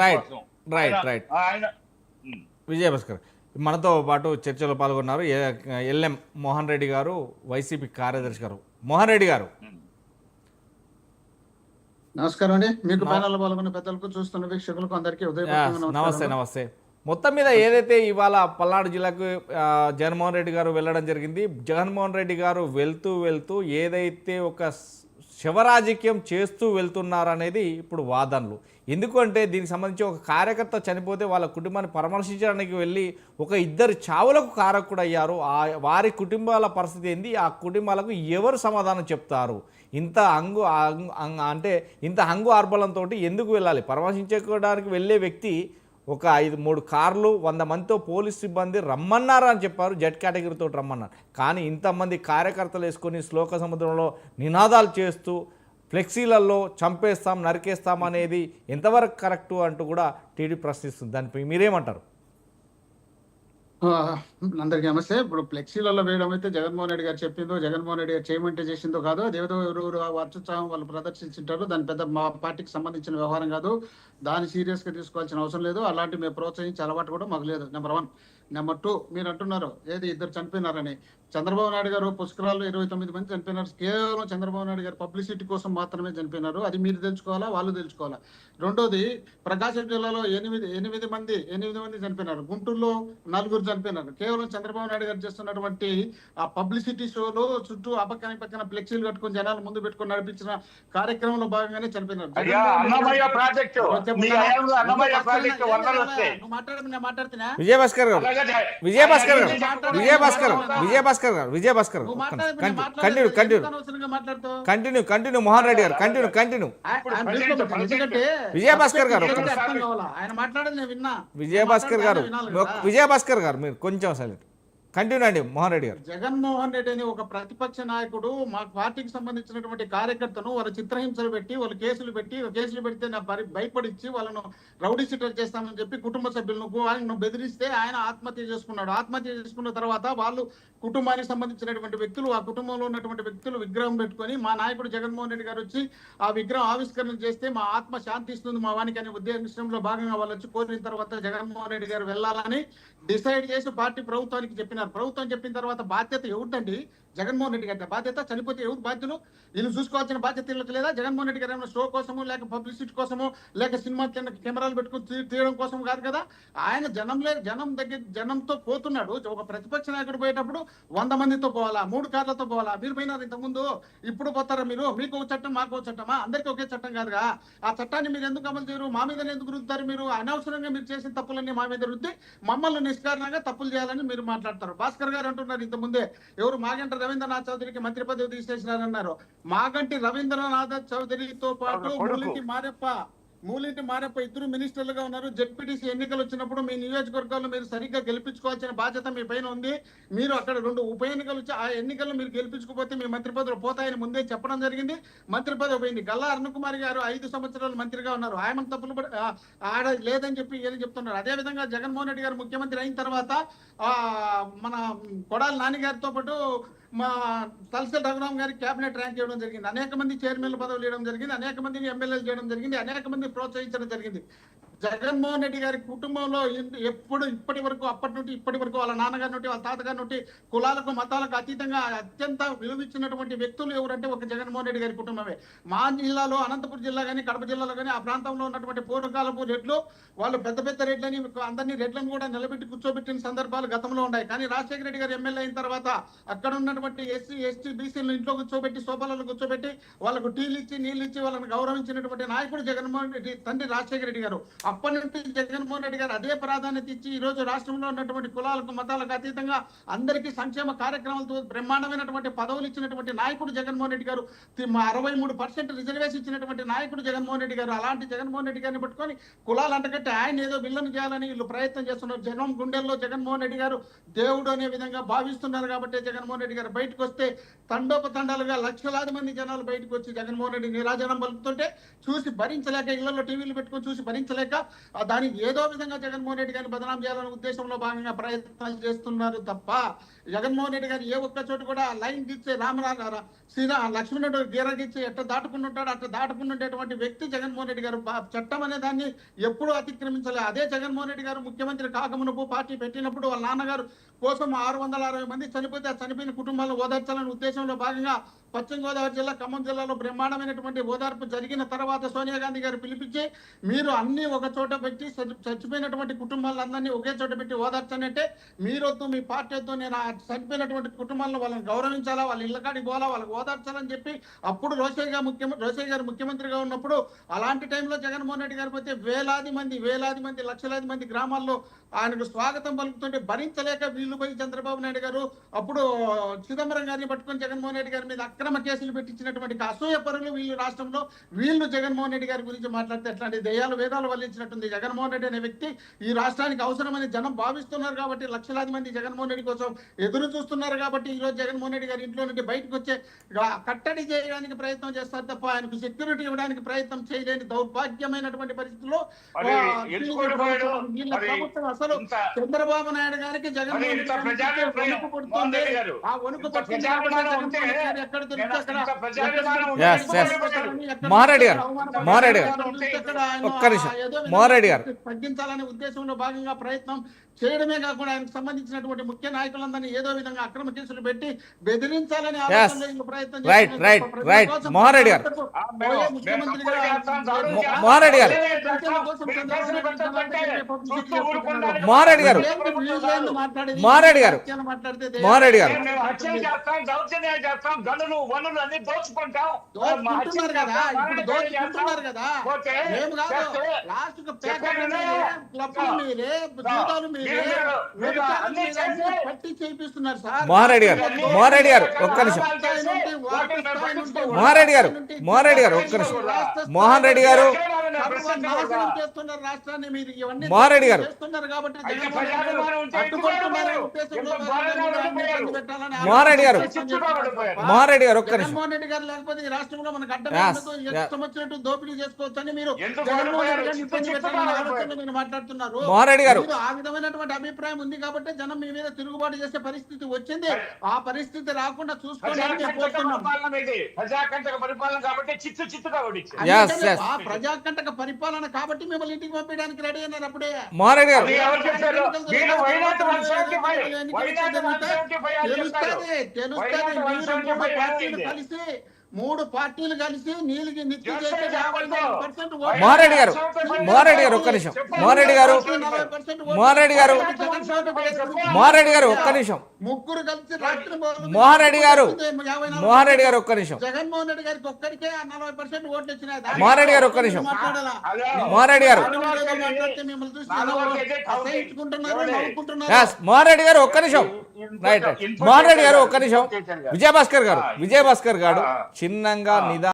Right కోసం ఆయన right right ఆయన ఉమ్, విజయభాస్కర్ మనతో పాటు చర్చలో పాల్గొన్నారు ఎల్ఎం మోహన్ రెడ్డి గారు, వైసీపీ కార్యదర్శి గారు. మోహన్ రెడ్డి గారు, ఉమ్. నమస్కారం అండి. మీకు నమ- ప్యానల్ పాల్గొన్న పెద్దలకు, చూస్తున్న వీక్షకులకు అందరికీ ఉదయపూర్వక నమస్తే నమస్కారాలు. నమస్తే. మొత్తం మీద ఏదైతే ఇవాళ పల్నాడు జిల్లాకు జగన్మోహన్ రెడ్డి గారు వెళ్ళడం జరిగింది, జగన్మోహన్ రెడ్డి గారు వెళ్తూ వెళ్తూ ఏదైతే ఒక శివరాజకీయం చేస్తూ వెళ్తున్నారనేది ఇప్పుడు వాదనలు. ఎందుకంటే దీనికి సంబంధించి ఒక కార్యకర్త చనిపోతే వాళ్ళ కుటుంబాన్ని పరామర్శించడానికి వెళ్ళి ఒక ఇద్దరు చావులకు కారకుడు అయ్యారు. వారి కుటుంబాల పరిస్థితి ఏంది, ఆ కుటుంబాలకు ఎవరు సమాధానం చెప్తారు? ఇంత అంటే ఇంత హంగు ఆర్బలంతో ఎందుకు వెళ్ళాలి? పరామర్శించుకోవడానికి వెళ్ళే వ్యక్తి ఒక 3 కార్లు 100 మందితో పోలీస్ సిబ్బంది రమ్మన్నారు అని చెప్పారు, జెడ్ కేటగిరీతో రమ్మన్నారు. కానీ ఇంతమంది కార్యకర్తలు వేసుకొని శ్లోక సముద్రంలో నినాదాలు చేస్తూ ఫ్లెక్సీలలో చంపేస్తాం, నరికేస్తాం అనేది ఎంతవరకు కరెక్టు అంటూ కూడా టీడీ ప్రశ్నిస్తుంది. దానిపై మీరేమంటారు? అందరికీ నమస్తే. ఇప్పుడు ఫ్లెక్సీలలో వేయడం అయితే జగన్మోహన్ రెడ్డి గారు చెప్పిందో, జగన్మోహన్ రెడ్డి గారు చేయమంటే చేసిందో కాదు, అదేదో ఎవరు అత్యుత్సాహం వాళ్ళు ప్రదర్శించుంటారు. దాని పెద్ద మా పార్టీకి సంబంధించిన వ్యవహారం కాదు. దాన్ని సీరియస్ గా తీసుకోవాల్సిన అవసరం లేదు. అలాంటి మేము ప్రోత్సహించే అలవాటు కూడా మాకు లేదు. నెంబర్ 1. నెంబర్ 2, మీరు అంటున్నారు ఏది ఇద్దరు చనిపోయినారని. చంద్రబాబు నాయుడు గారు పుష్కరాల్లో 29 మంది చనిపోయినారు. కేవలం చంద్రబాబు నాయుడు గారు పబ్లిసిటీ కోసం మాత్రమే చనిపోయినారు. అది మీరు తెలుసుకోవాలా, వాళ్ళు తెలుసుకోవాలా. రెండోది, ప్రకాశం జిల్లాలో 8 మంది చనిపోయినారు. గుంటూరులో 4 చనిపోయినారు. కేవలం చంద్రబాబు నాయుడు గారు చేస్తున్నటువంటి ఆ పబ్లిసిటీ షోలో చుట్టూ పక్కన ఫ్లెక్సీలు కట్టుకుని జనాలు ముందు పెట్టుకుని నడిపించిన కార్యక్రమంలో భాగంగానే చనిపోయినారు. అయ్యా, అన్నమయ్య ప్రాజెక్టు మీ హయాంలో అన్నమయ్య ప్రాజెక్టు వరదలు వస్తాయి. మాట్లాడుతున్నా విజయభాస్కర్ గారు, అలాగే విజయభాస్కర్ గారు, ఆయన విజయభాస్కర్ గారు, విజయభాస్కర్ గారు, విజయభాస్కర్ గారు, కంటిన్యూ మోహన్ రెడ్డి గారు, కంటిన్యూ విజయభాస్కర్ గారు, ఆయన మాట్లాడేది నేను విన్నా. విజయభాస్కర్ గారు మీరు కొంచెం సైలెంట్. కంటిన్యూ అండి మోహన్ రెడ్డి గారు. జగన్మోహన్ రెడ్డి అని ఒక ప్రతిపక్ష నాయకుడు మా పార్టీకి సంబంధించినటువంటి కార్యకర్తను వాళ్ళ చిత్రహింసలు పెట్టి, వాళ్ళు కేసులు పెడితే నా భయపడిచ్చి వాళ్ళను రౌడీ షీటర్ చేస్తామని చెప్పి కుటుంబ సభ్యులను ఆయనను బెదిరిస్తే ఆయన ఆత్మహత్య చేసుకున్నాడు. ఆత్మహత్య చేసుకున్న తర్వాత వాళ్ళు కుటుంబానికి సంబంధించినటువంటి వ్యక్తులు, ఆ కుటుంబంలో ఉన్నటువంటి వ్యక్తులు విగ్రహం పెట్టుకొని మా నాయకుడు జగన్మోహన్ రెడ్డి గారు వచ్చి ఆ విగ్రహం ఆవిష్కరణ చేస్తే మా ఆత్మ శాంతిస్తుంది మా వానికి అనే ఉద్దేశంలో భాగంగా వాళ్ళు వచ్చి కోరిన తర్వాత జగన్మోహన్ రెడ్డి గారు వెళ్ళాలని డిసైడ్ చేసి పార్టీ ప్రభుత్వానికి చెప్పినారు. ప్రభుత్వం చెప్పిన తర్వాత బాధ్యత ఎవరిదండి? జగన్మోహన్ రెడ్డి గారి బాధ్యత. చనిపోతే ఎవరు బాధ్యులు? వీళ్ళు చూసుకోవాల్సిన బాధ్యత వీళ్ళకి లేదా? జగన్మోహన్ రెడ్డి గారు ఏమైనా షో కోసమో, లేక పబ్లిసిటీ కోసమో, లేక సినిమా కెమెరాలు పెట్టుకుని తీయడం కోసం కాదు కదా. ఆయన జనంతో పోతున్నాడు. ఒక ప్రతిపక్ష నాయకుడు పోయేటప్పుడు 100 మందితో పోవాలా, 3 కార్లతో పోవాలా? మీరు పోయినారు ఇంతకుముందు, ఇప్పుడు పోతారా మీరు? మీకు ఒక చట్టం, మాకు ఒక చట్టమా? అందరికీ ఒకే చట్టం కాదుగా. ఆ చట్టాన్ని మీరు ఎందుకు అమలు చేయరు? మా మీద ఎందుకు రుద్దుతారు? మీరు అనవసరంగా మీరు చేసిన తప్పులన్నీ మా మీద రుద్ది మమ్మల్ని నిష్కారణంగా తప్పులు చేయాలని మీరు మాట్లాడతారు. భాస్కర్ గారు అంటున్నారు ఇంతకుముందే, ఎవరు మాగంట రవీంద్రనాథ్ చౌదరికి మంత్రి పదవి తీసేసినారన్నారు. మాగంటి రవీంద్రనాథ్ చౌదరితో పాటు మూలింటి మారెప్ప ఇద్దరు మినిస్టర్లుగా ఉన్నారు. జెడ్పీటీసీ ఎన్నికలు వచ్చినప్పుడు మీ నియోజకవర్గాల్లో మీరు సరిగ్గా గెలిపించుకోవాల్సిన బాధ్యత మీ పైన ఉంది. మీరు అక్కడ 2 ఉప ఎన్నికలు వచ్చి ఆ ఎన్నికల్లో మీరు గెలిపించుకోకపోతే మీ మంత్రి పదవులు పోతాయని ముందే చెప్పడం జరిగింది. మంత్రి పదవి పోయింది. గల్లా అరుణకుమారి గారు 5 సంవత్సరాలు మంత్రిగా ఉన్నారు. ఆయన తప్పులు ఆడ లేదని చెప్పి ఏం చెప్తున్నారు. అదే విధంగా జగన్మోహన్ రెడ్డి గారు ముఖ్యమంత్రి అయిన తర్వాత మన కొడాలి నాని గారితో పాటు మా తలసరి రఘురామ్ గారికి కేబినెట్ ర్యాంక్ ఇవ్వడం జరిగింది. అనేక మంది చైర్మన్ల పదవులు ఇవ్వడం జరిగింది. అనేక మందిని ఎమ్మెల్యేలు చేయడం జరిగింది. అనేక మంది ప్రోత్సహించడం జరిగింది. జగన్మోహన్ రెడ్డి గారి కుటుంబంలో ఇప్పటి వరకు వాళ్ళ నాన్నగారి నుండి, వాళ్ళ తాతగారి నుండి కులాలకు మతాలకు అతీతంగా అత్యంత విలువిచ్చినటువంటి వ్యక్తులు ఎవరంటే ఒక జగన్మోహన్ రెడ్డి గారి కుటుంబమే. మా జిల్లాలో, అనంతపురం జిల్లా కానీ, కడప జిల్లాలో కానీ, ఆ ప్రాంతంలో ఉన్నటువంటి పూర్వకాలపు రెడ్లు, వాళ్ళు పెద్ద రెడ్లని, అందరినీ రెడ్లను కూడా నిలబెట్టి కూర్చోబెట్టిన సందర్భాలు గతంలో ఉన్నాయి. కానీ రాజశేఖర రెడ్డి గారు ఎమ్మెల్యే అయిన తర్వాత అక్కడ ఉన్నటువంటి ఎస్సీ, ఎస్టీ, బీసీలను ఇంట్లో కూర్చోబెట్టి, సోపాలలో కూర్చోబెట్టి వాళ్ళకు టీలు ఇచ్చి, నీళ్ళు ఇచ్చి వాళ్ళని గౌరవించినటువంటి నాయకుడు జగన్మోహన్ రెడ్డి తండ్రి రాజశేఖర రెడ్డి గారు. అప్పటి నుండి జగన్మోహన్ రెడ్డి గారు అదే ప్రాధాన్యత ఇచ్చి ఈ రోజు రాష్ట్రంలో ఉన్నటువంటి కులాలకు, మతాలకు అతీతంగా అందరికీ సంక్షేమ కార్యక్రమాలతో బ్రహ్మాండమైనటువంటి పదవులు ఇచ్చినటువంటి నాయకుడు జగన్మోహన్ రెడ్డి గారు. 63% రిజర్వేషన్ ఇచ్చినటువంటి నాయకుడు జగన్మోహన్ రెడ్డి గారు. అలాంటి జగన్మోహన్ రెడ్డి గారిని పట్టుకొని కులాలు అంటగట్టి ఆయన ఏదో విల్లను చేయాలని వీళ్ళు ప్రయత్నం చేస్తున్నారు. జనం గుండెల్లో జగన్మోహన్ రెడ్డి గారు దేవుడు అనే విధంగా భావిస్తున్నారు. కాబట్టి జగన్మోహన్ రెడ్డి గారు బయటకు వస్తే తండోపతండాలుగా లక్షలాది మంది జనాలు బయటకు వచ్చి జగన్మోహన్ రెడ్డి నిరాజనం పలుకుతుంటే చూసి భరించలేక, ఇళ్లలో టీవీలు పెట్టుకొని చూసి భరించలేక దానికి ఏదో విధంగా జగన్మోహన్ రెడ్డి గారిని బదనాం చేయాలనే ఉద్దేశంలో భాగంగా ప్రయత్నాలు చేస్తున్నారు తప్ప జగన్మోహన్ రెడ్డి గారు ఏ ఒక్క చోటు కూడా లైన్ గిచ్చి లక్ష్మణుడు గీరగిచ్చి ఎట్ట దాటుకుంటుంటాడు అట్లా దాటుకుంటుండేటువంటి వ్యక్తి జగన్మోహన్ రెడ్డి గారు. చట్టం అనే దాన్ని ఎప్పుడూ అతిక్రమించలే. అదే జగన్మోహన్ రెడ్డి గారు ముఖ్యమంత్రి కాకమునుపు పార్టీ పెట్టినప్పుడు వాళ్ళ నాన్నగారు కోసం 660 మంది చనిపోతే ఆ చనిపోయిన కుటుంబాలను ఓదార్చాలనే ఉద్దేశంలో భాగంగా పశ్చిమ గోదావరి జిల్లా ఖమ్మం జిల్లాలో బ్రహ్మాండమైనటువంటి ఓదార్పు జరిగిన తర్వాత సోనియా గాంధీ గారు పిలిపించి మీరు అన్ని ఒక చోట పెట్టి చచ్చిపోయినటువంటి కుటుంబాలందరినీ ఒకే చోట పెట్టి ఓదార్చనంటే మీరొద్దు మీ పార్టీ వద్దు, నేను ఆ చనిపోయినటువంటి కుటుంబాలను వాళ్ళని గౌరవించాలా, వాళ్ళ ఇళ్ళ కాడికి పోవాలా, వాళ్ళకి ఓదార్చాలని చెప్పి అప్పుడు రోషయ్య గారు ముఖ్యమంత్రిగా ఉన్నప్పుడు అలాంటి టైంలో జగన్మోహన్ రెడ్డి గారు పోతే వేలాది మంది లక్షలాది మంది గ్రామాల్లో ఆయనకు స్వాగతం పలుకుతుంటే భరించలేక వీళ్ళు పోయి చంద్రబాబు నాయుడు గారు అప్పుడు చిదంబరం గారిని పట్టుకొని జగన్మోహన్ రెడ్డి గారి మీద అక్రమ కేసులు పెట్టించినటువంటి అసూయ పరులు వీళ్ళు రాష్ట్రంలో. వీళ్ళు జగన్మోహన్ రెడ్డి గారి గురించి మాట్లాడితే ఎట్లాంటి దయ్యాలు వేదాలు వల్లించినట్టుంది. జగన్మోహన్ రెడ్డి అనే వ్యక్తి ఈ రాష్ట్రానికి అవసరమని జనం భావిస్తున్నారు కాబట్టి లక్షలాది మంది జగన్మోహన్ రెడ్డి కోసం ఎదురు చూస్తున్నారు కాబట్టి ఈ రోజు జగన్మోహన్ రెడ్డి గారి ఇంట్లో నుండి బయటకు వచ్చే కట్టడి చేయడానికి ప్రయత్నం చేస్తారు తప్ప ఆయనకు సెక్యూరిటీ ఇవ్వడానికి ప్రయత్నం చేయలేని దౌర్భాగ్యమైనటువంటి పరిస్థితుల్లో వీళ్ళ ప్రభుత్వం అసలు చంద్రబాబు నాయుడు గారికి జగన్మోహన్ రెడ్డి వణుకు పుడుతుంది. ఆ వణుకు ఎక్కడ దొరికితే మోహన్రెడ్డి గారు ఒక్క నిమిషం, మోహన్రెడ్డి గారు తగ్గించాలనే ఉద్దేశంలో భాగంగా ప్రయత్నం చేయడమే కాకుండా ఆయనకు సంబంధించినటువంటి ముఖ్య నాయకులందరినీ ఏదో విధంగా అక్రమ కేసులు పెట్టి బెదిరించాలని ప్రయత్నం మోహన్రెడ్డి గారు మోహన్రెడ్డి గారు మోహన్రెడ్డి గారు మోహన్రెడ్డి గారు మోహన్రెడ్డి గారు మోహన్రెడ్డి గారు ఒక్క నిమిషం, మోహన్రెడ్డి గారు ఒక్క నిమిషం, మోహన్రెడ్డి గారు మోహన్రెడ్డి గారు మోహన్రెడ్డి గారు ఒక్క నిమిషం. జగన్మోహన్ రెడ్డి గారు లేకపోతే ఈ రాష్ట్రంలో మనకు అడ్డం వచ్చినట్టు దోపిడీ చేసుకోవచ్చు అని మీరు జగన్మోహన్ రెడ్డి గారిని ఇబ్బంది పెట్టాలని ఆలోచనలో మీరు మాట్లాడుతున్నారు. మోహన్రెడ్డి గారు ఆ విధమైనటువంటి అభిప్రాయం ఉంది కాబట్టి జనం మీ మీద తిరుగుబాటు చేసే పరిస్థితి వచ్చింది. ఆ పరిస్థితి రాకుండా చూసుకోండి. ప్రజాకంటక పరిపాలన కాబట్టి ఆ ప్రజాకంటక పరిపాలన కాబట్టి మిమ్మల్ని ఇంటికి పంపించడానికి రెడీ అయినారు అప్పుడే. మోహన్రెడ్డి గారు కలిసి 3 పార్టీలు కలిసి నీళ్ళకి నిత్య చేస్తే మోహన్రెడ్డి గారు ఒక్క నిమిషం, మోహన్రెడ్డి గారు ఒక్క నిమిషం, ముగ్గురు కలిసి రాత్రి మోహన్రెడ్డి గారు ఒక్క నిమిషం, జగన్మోహన్ రెడ్డి గారికి ఒక్కడికే 40% ఓట్లు వచ్చినాయి. మోహన్రెడ్డి గారు ఒక్క నిమిషం, మోహన్రెడ్డి గారు మోహన్రెడ్డి గారు ఒక్క నిమిషం, రైట్ మోహన్రెడ్డి గారు ఒక్క నిమిషం. విజయభాస్కర్ గారు చిన్నంగా నిదానంగా